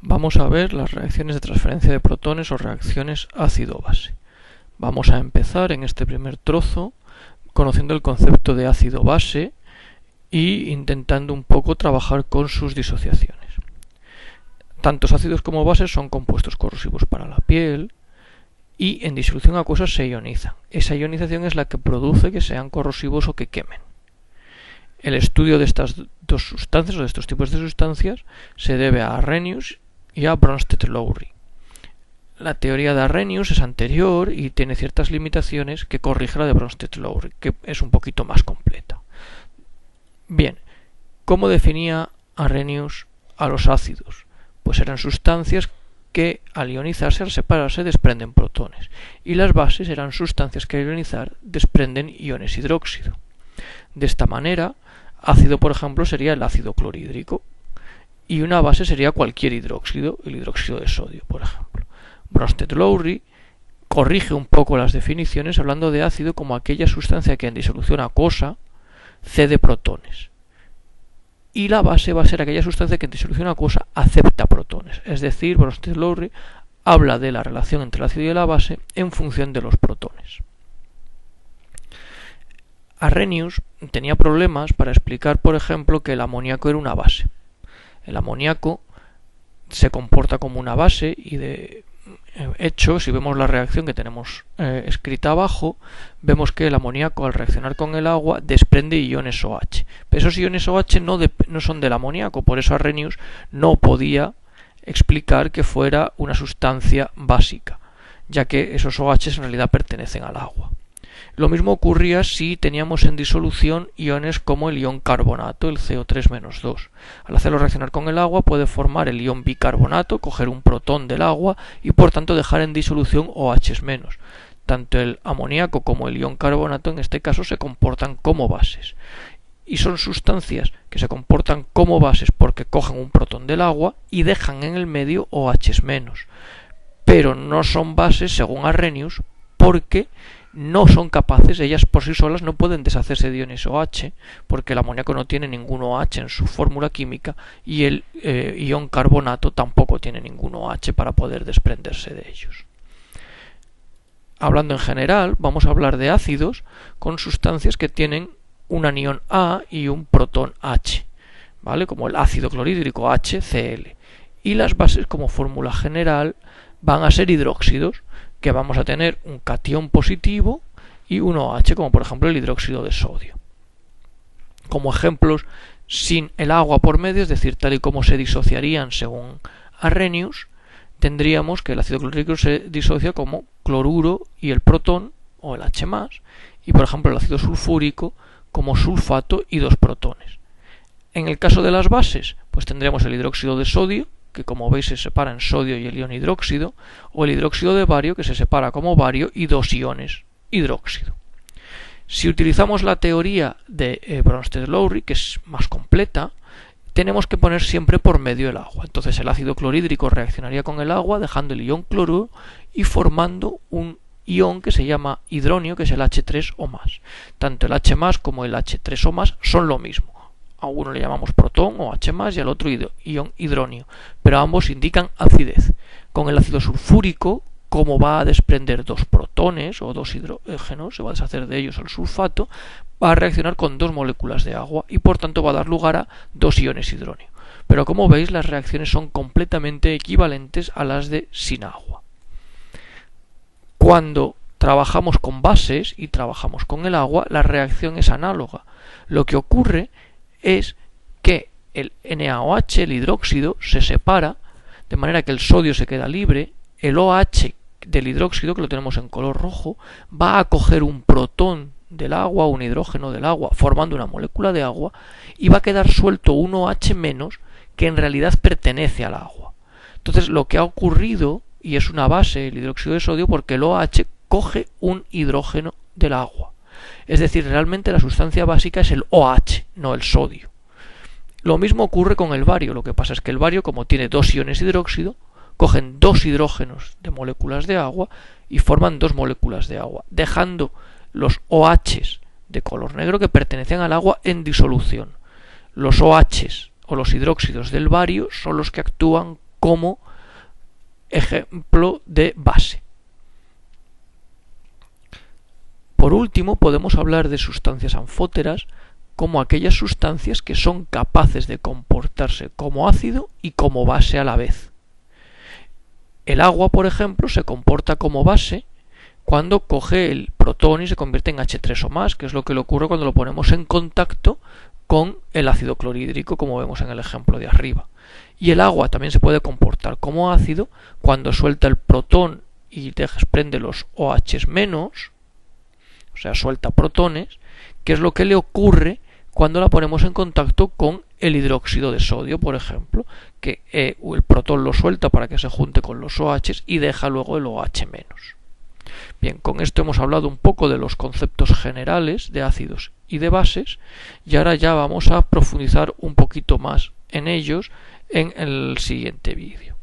Vamos a ver las reacciones de transferencia de protones o reacciones ácido-base. Vamos a empezar en este primer trozo conociendo el concepto de ácido-base y intentando un poco trabajar con sus disociaciones. Tantos ácidos como bases son compuestos corrosivos para la piel y en disolución acuosa se ionizan. Esa ionización es la que produce que sean corrosivos o que quemen. El estudio de estas dos sustancias o de estos tipos de sustancias se debe a Arrhenius y a Bronsted-Lowry. La teoría de Arrhenius es anterior y tiene ciertas limitaciones que corrige la de Bronsted-Lowry, que es un poquito más completa. Bien, ¿cómo definía Arrhenius a los ácidos? Pues eran sustancias que al ionizarse, al separarse, desprenden protones, y las bases eran sustancias que al ionizar desprenden iones hidróxido. De esta manera, ácido, por ejemplo, sería el ácido clorhídrico, y una base sería cualquier hidróxido, el hidróxido de sodio, por ejemplo. Bronsted-Lowry corrige un poco las definiciones hablando de ácido como aquella sustancia que en disolución acuosa cede protones. Y la base va a ser aquella sustancia que en disolución acuosa acepta protones. Es decir, Bronsted-Lowry habla de la relación entre el ácido y la base en función de los protones. Arrhenius tenía problemas para explicar, por ejemplo, que el amoníaco era una base. El amoníaco se comporta como una base y de hecho, si vemos la reacción que tenemos escrita abajo, vemos que el amoníaco al reaccionar con el agua desprende iones OH. Pero esos iones OH no son del amoníaco, por eso Arrhenius no podía explicar que fuera una sustancia básica, ya que esos OH en realidad pertenecen al agua. Lo mismo ocurría si teníamos en disolución iones como el ion carbonato, el CO3-2. Al hacerlo reaccionar con el agua puede formar el ion bicarbonato, coger un protón del agua y por tanto dejar en disolución OH-. Tanto el amoníaco como el ion carbonato en este caso se comportan como bases. Y son sustancias que se comportan como bases porque cogen un protón del agua y dejan en el medio OH-. Pero no son bases según Arrhenius porque no son capaces, ellas por sí solas no pueden deshacerse de iones OH, porque el amoníaco no tiene ningún OH en su fórmula química y el ion carbonato tampoco tiene ningún OH para poder desprenderse de ellos. Hablando en general, vamos a hablar de ácidos con sustancias que tienen un anión A y un protón H, ¿vale? Como el ácido clorhídrico HCl. Y las bases, como fórmula general, van a ser hidróxidos, que vamos a tener un catión positivo y un OH, como por ejemplo el hidróxido de sodio. Como ejemplos, sin el agua por medio, es decir, tal y como se disociarían según Arrhenius, tendríamos que el ácido clorhídrico se disocia como cloruro y el protón, o el H+, y por ejemplo el ácido sulfúrico como sulfato y dos protones. En el caso de las bases, pues tendríamos el hidróxido de sodio, que como veis se separa en sodio y el ion hidróxido, o el hidróxido de bario, que se separa como bario y dos iones hidróxido. Si utilizamos la teoría de Bronsted-Lowry, que es más completa, tenemos que poner siempre por medio el agua. Entonces el ácido clorhídrico reaccionaría con el agua dejando el ion cloruro y formando un ion que se llama hidronio, que es el H3O+. Tanto el H+ como el H3O+ son lo mismo. A uno le llamamos protón o H+, y al otro ion hidronio, pero ambos indican acidez. Con el ácido sulfúrico, como va a desprender dos protones o dos hidrógenos, se va a deshacer de ellos el sulfato, va a reaccionar con dos moléculas de agua y por tanto va a dar lugar a dos iones hidronio. Pero como veis, las reacciones son completamente equivalentes a las de sin agua. Cuando trabajamos con bases y trabajamos con el agua, la reacción es análoga. Lo que ocurre es que el NaOH, el hidróxido, se separa de manera que el sodio se queda libre, el OH del hidróxido, que lo tenemos en color rojo, va a coger un protón del agua, un hidrógeno del agua, formando una molécula de agua, y va a quedar suelto un OH menos que en realidad pertenece al agua. Entonces lo que ha ocurrido, y es una base, el hidróxido de sodio, porque el OH coge un hidrógeno del agua. Es decir, realmente la sustancia básica es el OH, no el sodio. Lo mismo ocurre con el bario. Lo que pasa es que el bario, como tiene dos iones hidróxido, cogen dos hidrógenos de moléculas de agua y forman dos moléculas de agua, dejando los OHs de color negro que pertenecen al agua en disolución. Los OHs o los hidróxidos del bario son los que actúan como ejemplo de base. Por último, podemos hablar de sustancias anfóteras como aquellas sustancias que son capaces de comportarse como ácido y como base a la vez. El agua, por ejemplo, se comporta como base cuando coge el protón y se convierte en H3 o más, que es lo que le ocurre cuando lo ponemos en contacto con el ácido clorhídrico, como vemos en el ejemplo de arriba. Y el agua también se puede comportar como ácido cuando suelta el protón y desprende los OH-, o sea, suelta protones, que es lo que le ocurre cuando la ponemos en contacto con el hidróxido de sodio, por ejemplo, que el protón lo suelta para que se junte con los OH y deja luego el OH-. Bien, con esto hemos hablado un poco de los conceptos generales de ácidos y de bases, y ahora ya vamos a profundizar un poquito más en ellos en el siguiente vídeo.